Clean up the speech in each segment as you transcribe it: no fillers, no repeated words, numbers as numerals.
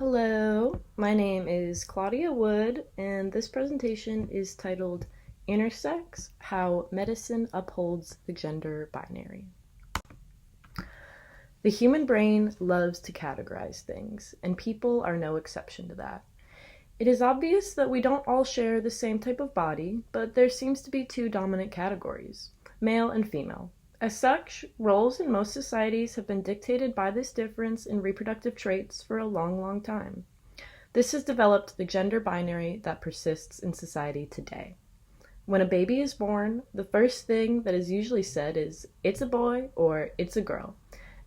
Hello, my name is Claudia Wood, and this presentation is titled Intersex: How Medicine Upholds the Gender Binary. The human brain loves to categorize things, and people are no exception to that. It is obvious that we don't all share the same type of body, but there seems to be two dominant categories, male and female. As such, roles in most societies have been dictated by this difference in reproductive traits for a long, long time. This has developed the gender binary that persists in society today. When a baby is born, the first thing that is usually said is, "It's a boy" or "It's a girl."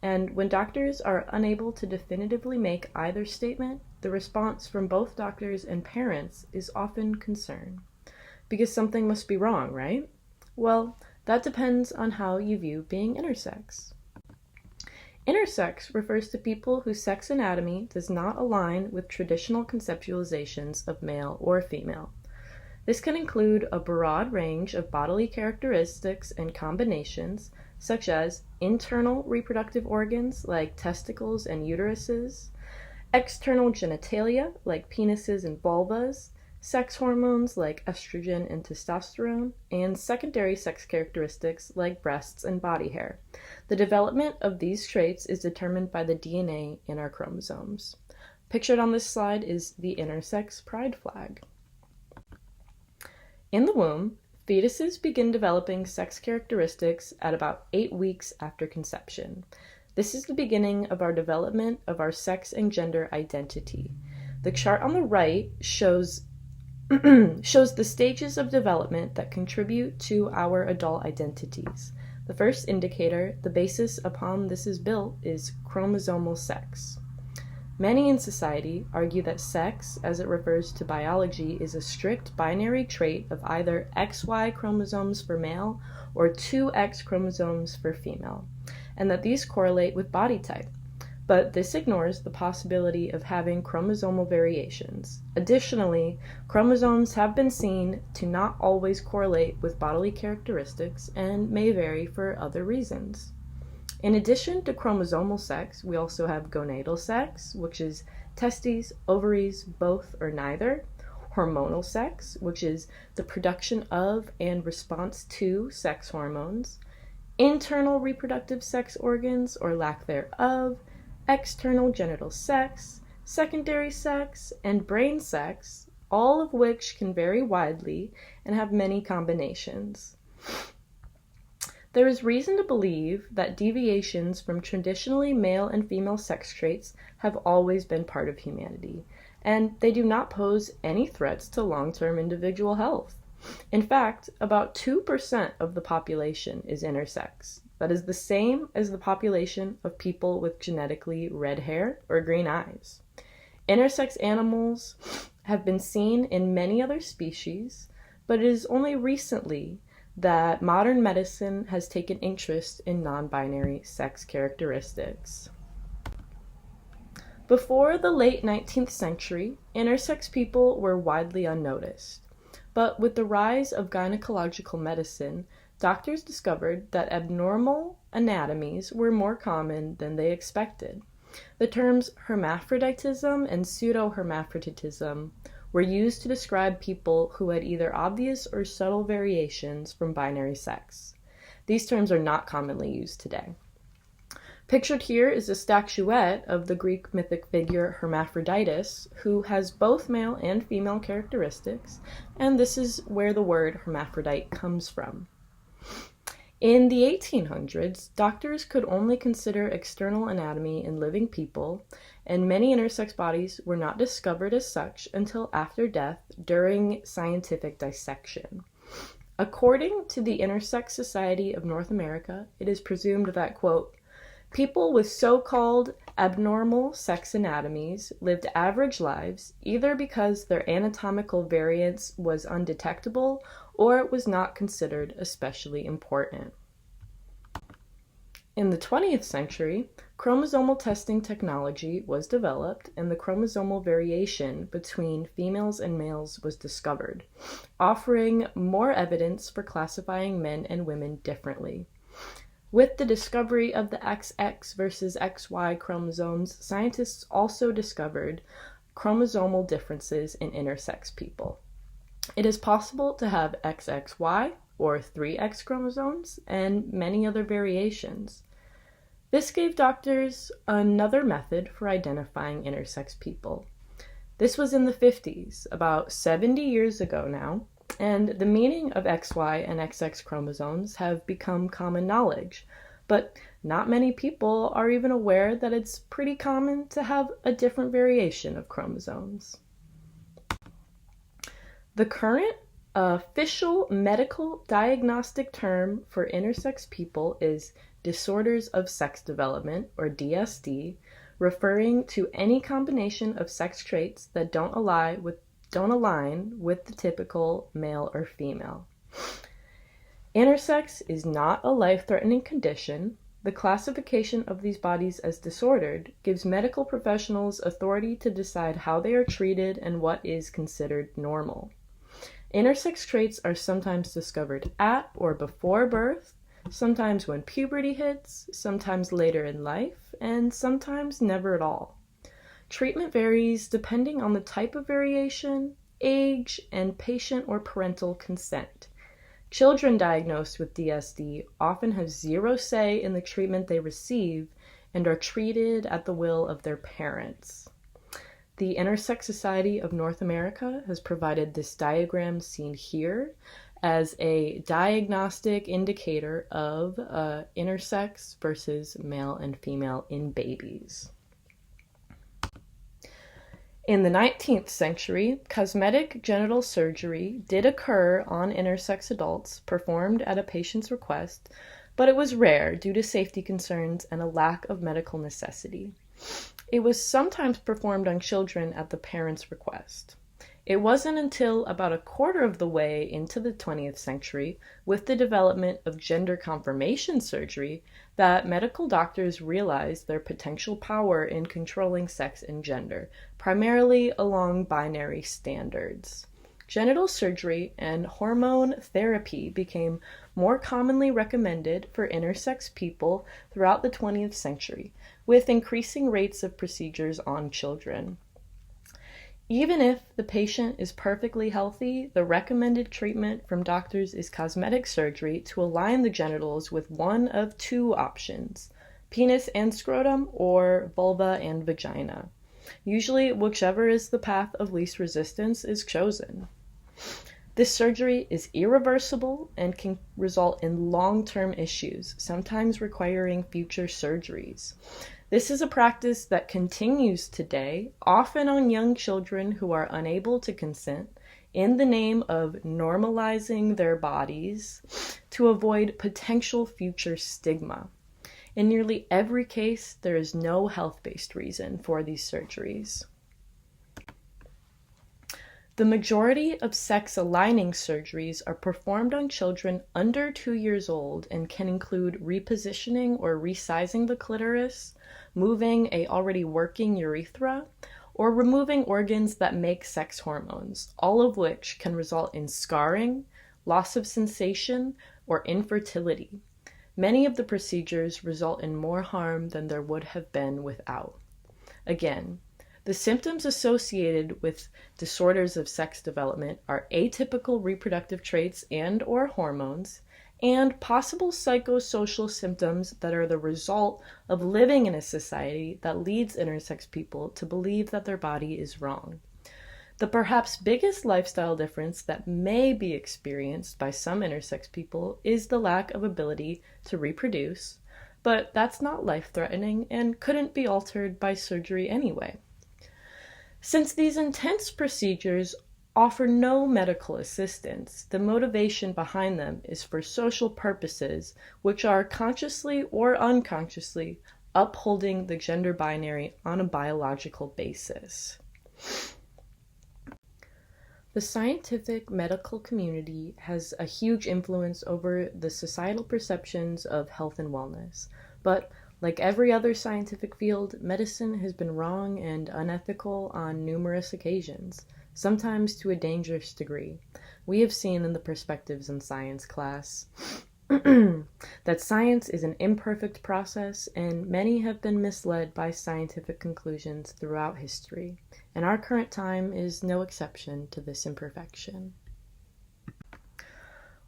And when doctors are unable to definitively make either statement, the response from both doctors and parents is often concern. Because something must be wrong, right? Well, that depends on how you view being intersex. Intersex refers to people whose sex anatomy does not align with traditional conceptualizations of male or female. This can include a broad range of bodily characteristics and combinations, such as internal reproductive organs like testicles and uteruses, external genitalia like penises and vulvas, sex hormones like estrogen and testosterone, and secondary sex characteristics like breasts and body hair. The development of these traits is determined by the DNA in our chromosomes. Pictured on this slide is the intersex pride flag. In the womb, fetuses begin developing sex characteristics at about 8 weeks after conception. This is the beginning of our development of our sex and gender identity. The chart on the right shows the stages of development that contribute to our adult identities. The first indicator, the basis upon this is built, is chromosomal sex. Many in society argue that sex, as it refers to biology, is a strict binary trait of either XY chromosomes for male or 2X chromosomes for female, and that these correlate with body type. But this ignores the possibility of having chromosomal variations. Additionally, chromosomes have been seen to not always correlate with bodily characteristics and may vary for other reasons. In addition to chromosomal sex, we also have gonadal sex, which is testes, ovaries, both or neither; hormonal sex, which is the production of and response to sex hormones; internal reproductive sex organs or lack thereof; external genital sex, secondary sex, and brain sex, all of which can vary widely and have many combinations. There is reason to believe that deviations from traditionally male and female sex traits have always been part of humanity, and they do not pose any threats to long-term individual health. In fact, about 2% of the population is intersex. That is the same as the population of people with genetically red hair or green eyes. Intersex animals have been seen in many other species, but it is only recently that modern medicine has taken interest in non-binary sex characteristics. Before the late 19th century, intersex people were widely unnoticed. But with the rise of gynecological medicine, doctors discovered that abnormal anatomies were more common than they expected. The terms hermaphroditism and pseudohermaphroditism were used to describe people who had either obvious or subtle variations from binary sex. These terms are not commonly used today. Pictured here is a statuette of the Greek mythic figure Hermaphroditus, who has both male and female characteristics, and this is where the word hermaphrodite comes from. In the 1800s, doctors could only consider external anatomy in living people, and many intersex bodies were not discovered as such until after death during scientific dissection. According to the Intersex Society of North America, it is presumed that, quote, people with so-called abnormal sex anatomies lived average lives either because their anatomical variance was undetectable or it was not considered especially important. In the 20th century, chromosomal testing technology was developed and the chromosomal variation between females and males was discovered, offering more evidence for classifying men and women differently. With the discovery of the XX versus XY chromosomes, scientists also discovered chromosomal differences in intersex people. It is possible to have XXY or 3X chromosomes and many other variations. This gave doctors another method for identifying intersex people. This was in the 50s, about 70 years ago now, and the meaning of XY and XX chromosomes have become common knowledge, but not many people are even aware that it's pretty common to have a different variation of chromosomes. The current official medical diagnostic term for intersex people is disorders of sex development, or DSD, referring to any combination of sex traits that don't align with the typical male or female. Intersex is not a life-threatening condition. The classification of these bodies as disordered gives medical professionals authority to decide how they are treated and what is considered normal. Intersex traits are sometimes discovered at or before birth, sometimes when puberty hits, sometimes later in life, and sometimes never at all. Treatment varies depending on the type of variation, age, and patient or parental consent. Children diagnosed with DSD often have zero say in the treatment they receive and are treated at the will of their parents. The Intersex Society of North America has provided this diagram seen here as a diagnostic indicator of intersex versus male and female in babies. In the 19th century, cosmetic genital surgery did occur on intersex adults, performed at a patient's request, but it was rare due to safety concerns and a lack of medical necessity. It was sometimes performed on children at the parents' request. It wasn't until about a quarter of the way into the 20th century, with the development of gender confirmation surgery, that medical doctors realized their potential power in controlling sex and gender, primarily along binary standards. Genital surgery and hormone therapy became more commonly recommended for intersex people throughout the 20th century, with increasing rates of procedures on children. Even if the patient is perfectly healthy, the recommended treatment from doctors is cosmetic surgery to align the genitals with one of two options, penis and scrotum or vulva and vagina. Usually, whichever is the path of least resistance is chosen. This surgery is irreversible and can result in long-term issues, sometimes requiring future surgeries. This is a practice that continues today, often on young children who are unable to consent, in the name of normalizing their bodies to avoid potential future stigma. In nearly every case, there is no health-based reason for these surgeries. The majority of sex-aligning surgeries are performed on children under 2 years old and can include repositioning or resizing the clitoris, moving a already working urethra, or removing organs that make sex hormones, all of which can result in scarring, loss of sensation, or infertility. Many of the procedures result in more harm than there would have been without. Again, the symptoms associated with disorders of sex development are atypical reproductive traits and/or hormones, and possible psychosocial symptoms that are the result of living in a society that leads intersex people to believe that their body is wrong. The perhaps biggest lifestyle difference that may be experienced by some intersex people is the lack of ability to reproduce, but that's not life-threatening and couldn't be altered by surgery anyway. Since these intense procedures offer no medical assistance, the motivation behind them is for social purposes, which are consciously or unconsciously upholding the gender binary on a biological basis. The scientific medical community has a huge influence over the societal perceptions of health and wellness, but like every other scientific field, medicine has been wrong and unethical on numerous occasions, sometimes to a dangerous degree. We have seen in the Perspectives in Science class. that science is an imperfect process and many have been misled by scientific conclusions throughout history, and our current time is no exception to this imperfection.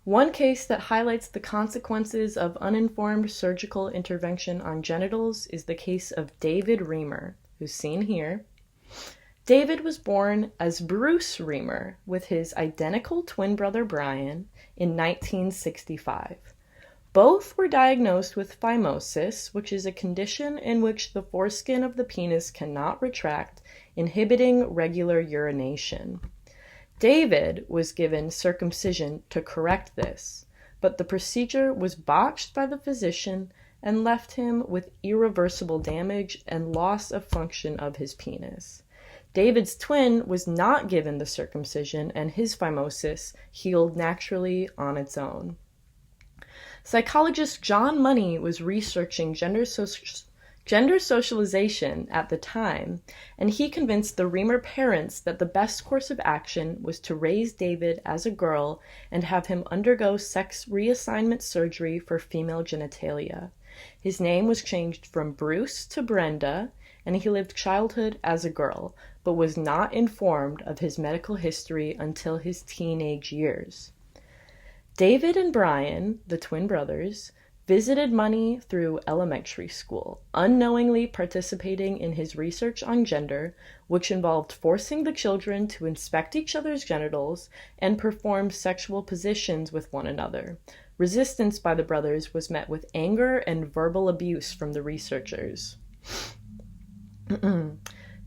One case that highlights the consequences of uninformed surgical intervention on genitals is the case of David Reamer, who's seen here. David was born as Bruce Reamer with his identical twin brother Brian in 1965. Both were diagnosed with phimosis, which is a condition in which the foreskin of the penis cannot retract, inhibiting regular urination. David was given circumcision to correct this, but the procedure was botched by the physician and left him with irreversible damage and loss of function of his penis. David's twin was not given the circumcision, and his phimosis healed naturally on its own. Psychologist John Money was researching gender socialization at the time, and he convinced the Reamer parents that the best course of action was to raise David as a girl and have him undergo sex reassignment surgery for female genitalia. His name was changed from Bruce to Brenda, and he lived childhood as a girl, but was not informed of his medical history until his teenage years. David and Brian, the twin brothers, visited Money through elementary school, unknowingly participating in his research on gender, which involved forcing the children to inspect each other's genitals and perform sexual positions with one another. Resistance by the brothers was met with anger and verbal abuse from the researchers.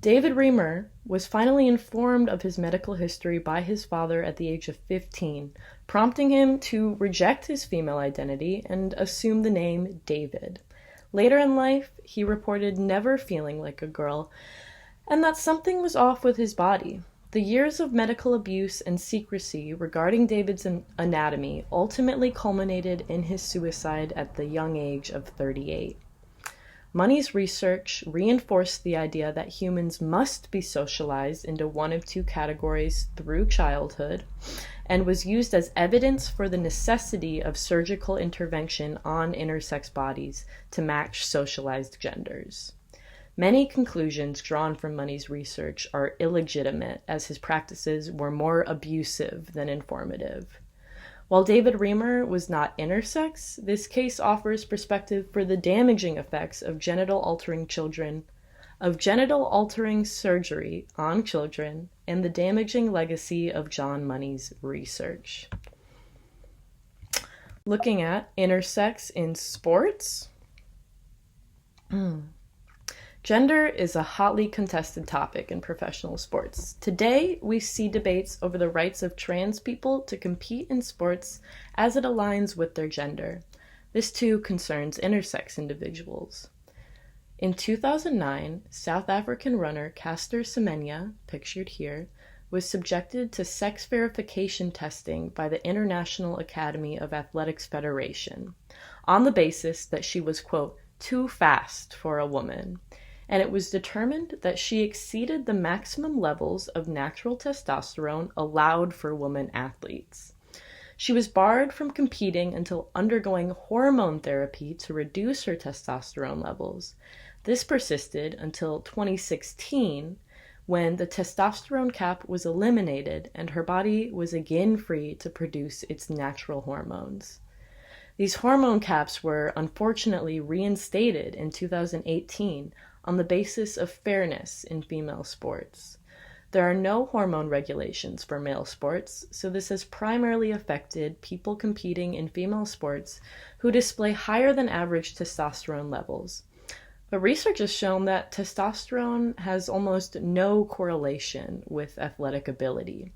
David Reamer was finally informed of his medical history by his father at the age of 15, prompting him to reject his female identity and assume the name David. Later in life, he reported never feeling like a girl, and that something was off with his body. The years of medical abuse and secrecy regarding David's anatomy ultimately culminated in his suicide at the young age of 38. Money's research reinforced the idea that humans must be socialized into one of two categories through childhood, and was used as evidence for the necessity of surgical intervention on intersex bodies to match socialized genders. Many conclusions drawn from Money's research are illegitimate, as his practices were more abusive than informative. While David Reamer was not intersex, this case offers perspective for the damaging effects of genital-altering surgery on children, and the damaging legacy of John Money's research. Looking at intersex in sports. Gender is a hotly contested topic in professional sports. Today, we see debates over the rights of trans people to compete in sports as it aligns with their gender. This too concerns intersex individuals. In 2009, South African runner Caster Semenya, pictured here, was subjected to sex verification testing by the International Academy of Athletics Federation on the basis that she was, quote, too fast for a woman, and it was determined that she exceeded the maximum levels of natural testosterone allowed for women athletes. She was barred from competing until undergoing hormone therapy to reduce her testosterone levels. This persisted until 2016, when the testosterone cap was eliminated and her body was again free to produce its natural hormones. These hormone caps were unfortunately reinstated in 2018 on the basis of fairness in female sports. There are no hormone regulations for male sports, so this has primarily affected people competing in female sports who display higher than average testosterone levels. But research has shown that testosterone has almost no correlation with athletic ability.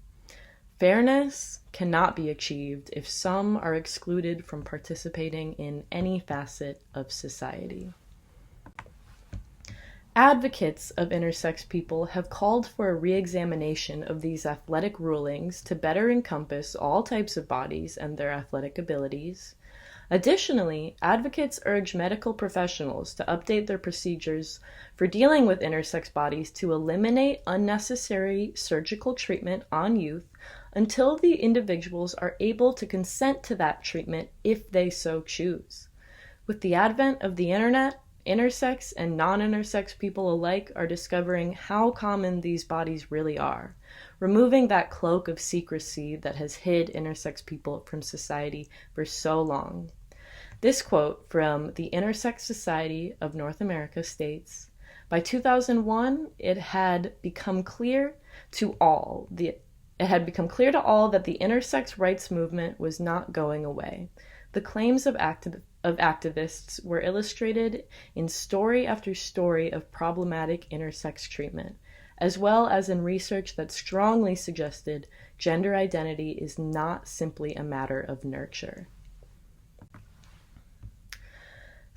Fairness cannot be achieved if some are excluded from participating in any facet of society. Advocates of intersex people have called for a re-examination of these athletic rulings to better encompass all types of bodies and their athletic abilities. Additionally, advocates urge medical professionals to update their procedures for dealing with intersex bodies to eliminate unnecessary surgical treatment on youth until the individuals are able to consent to that treatment if they so choose. With the advent of the internet, intersex and non-intersex people alike are discovering how common these bodies really are, removing that cloak of secrecy that has hid intersex people from society for so long. This quote from the Intersex Society of North America states, "By 2001, it had become clear to all that the intersex rights movement was not going away. The claims of activists were illustrated in story after story of problematic intersex treatment, as well as in research that strongly suggested gender identity is not simply a matter of nurture."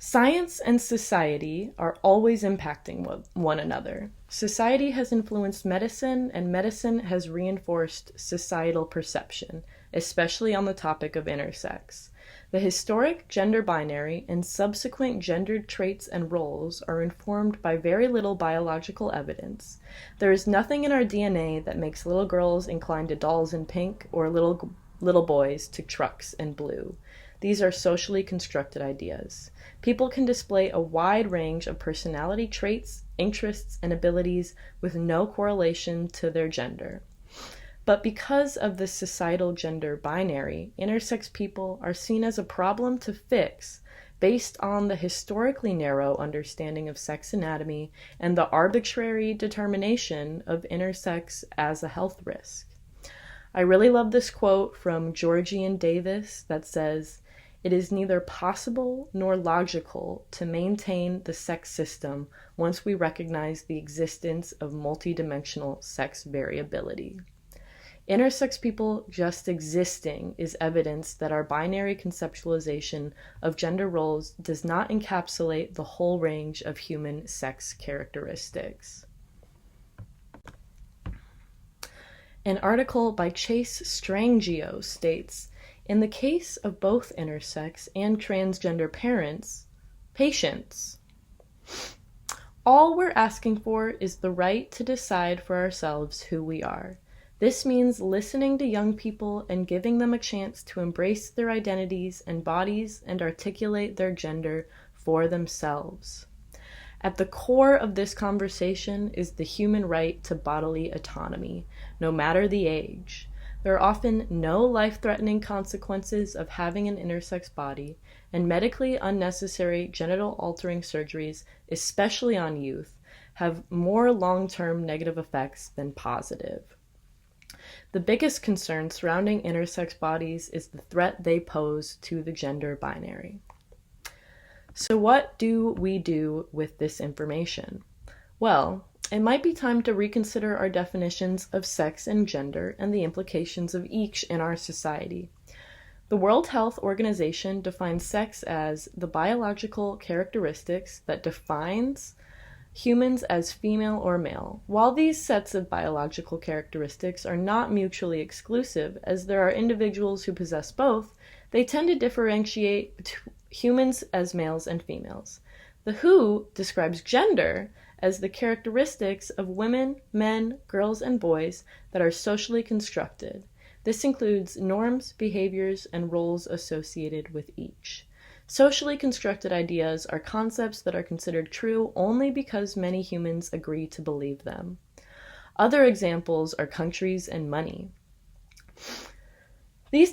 Science and society are always impacting one another. Society has influenced medicine, and medicine has reinforced societal perception, especially on the topic of intersex. The historic gender binary and subsequent gendered traits and roles are informed by very little biological evidence. There is nothing in our DNA that makes little girls inclined to dolls in pink or little boys to trucks in blue. These are socially constructed ideas. People can display a wide range of personality traits, interests, and abilities with no correlation to their gender. But because of the societal gender binary, intersex people are seen as a problem to fix based on the historically narrow understanding of sex anatomy and the arbitrary determination of intersex as a health risk. I really love this quote from Georgian Davis that says, "It is neither possible nor logical to maintain the sex system once we recognize the existence of multidimensional sex variability." Intersex people just existing is evidence that our binary conceptualization of gender roles does not encapsulate the whole range of human sex characteristics. An article by Chase Strangio states, "In the case of both intersex and transgender patients, all we're asking for is the right to decide for ourselves who we are. This means listening to young people and giving them a chance to embrace their identities and bodies and articulate their gender for themselves. At the core of this conversation is the human right to bodily autonomy, no matter the age. There are often no life-threatening consequences of having an intersex body, and medically unnecessary genital-altering surgeries, especially on youth, have more long-term negative effects than positive. The biggest concern surrounding intersex bodies is the threat they pose to the gender binary." So what do we do with this information? Well, it might be time to reconsider our definitions of sex and gender and the implications of each in our society. The World Health Organization defines sex as the biological characteristics that defines humans as female or male. While these sets of biological characteristics are not mutually exclusive, as there are individuals who possess both, they tend to differentiate humans as males and females. The WHO describes gender as the characteristics of women, men, girls, and boys that are socially constructed. This includes norms, behaviors, and roles associated with each. Socially constructed ideas are concepts that are considered true only because many humans agree to believe them. Other examples are countries and money. These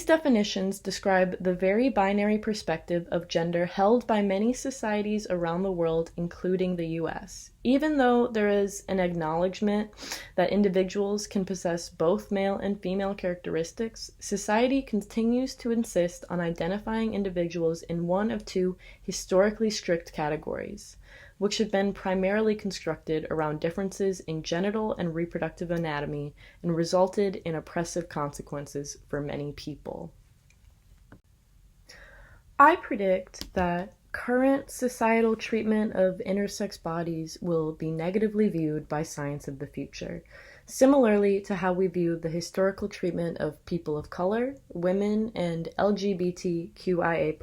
definitions describe the very binary perspective of gender held by many societies around the world, including the US. Even though there is an acknowledgement that individuals can possess both male and female characteristics, society continues to insist on identifying individuals in one of two historically strict categories, which have been primarily constructed around differences in genital and reproductive anatomy and resulted in oppressive consequences for many people. I predict that current societal treatment of intersex bodies will be negatively viewed by science of the future, similarly to how we view the historical treatment of people of color, women, and LGBTQIA+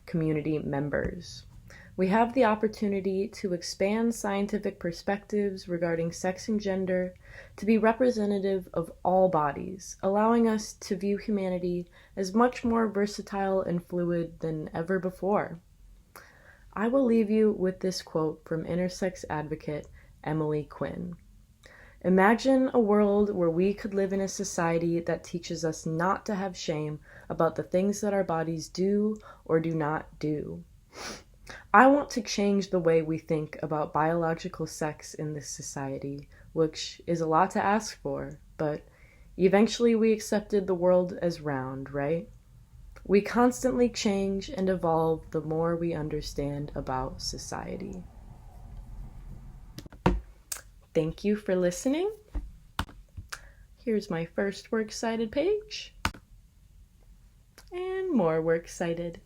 community members. We have the opportunity to expand scientific perspectives regarding sex and gender to be representative of all bodies, allowing us to view humanity as much more versatile and fluid than ever before. I will leave you with this quote from intersex advocate Emily Quinn. Imagine a world where we could live in a society that teaches us not to have shame about the things that our bodies do or do not do. I want to change the way we think about biological sex in this society, which is a lot to ask for, but eventually we accepted the world as round, right? We constantly change and evolve the more we understand about society. Thank you for listening. Here's my first works cited page. And more works cited.